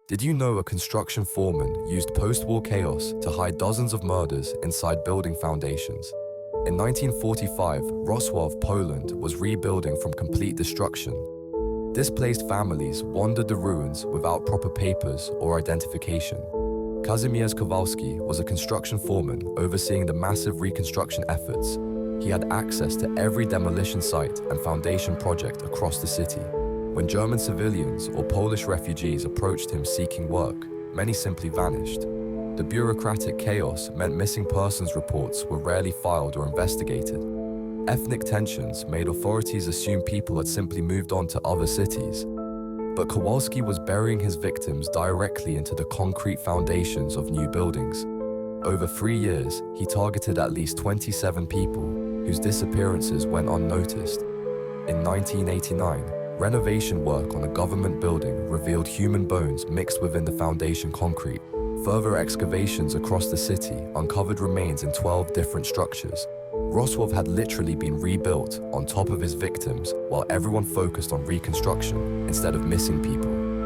Did you know a construction foreman used post-war chaos to hide dozens of murders inside building foundations? In 1945, Wrocław, Poland was rebuilding from complete destruction. Displaced families wandered the ruins without proper papers or identification. Kazimierz Kowalski was a construction foreman overseeing the massive reconstruction efforts. He had access to every demolition site and foundation project across the city. When German civilians or Polish refugees approached him seeking work, many simply vanished. The bureaucratic chaos meant missing persons reports were rarely filed or investigated. Ethnic tensions made authorities assume people had simply moved on to other cities. But Kowalski was burying his victims directly into the concrete foundations of new buildings. Over 3 years, he targeted at least 27 people, whose disappearances went unnoticed. In 1989, renovation work on a government building revealed human bones mixed within the foundation concrete. Further excavations across the city uncovered remains in 12 different structures. Wrocław had literally been rebuilt on top of his victims while everyone focused on reconstruction instead of missing people.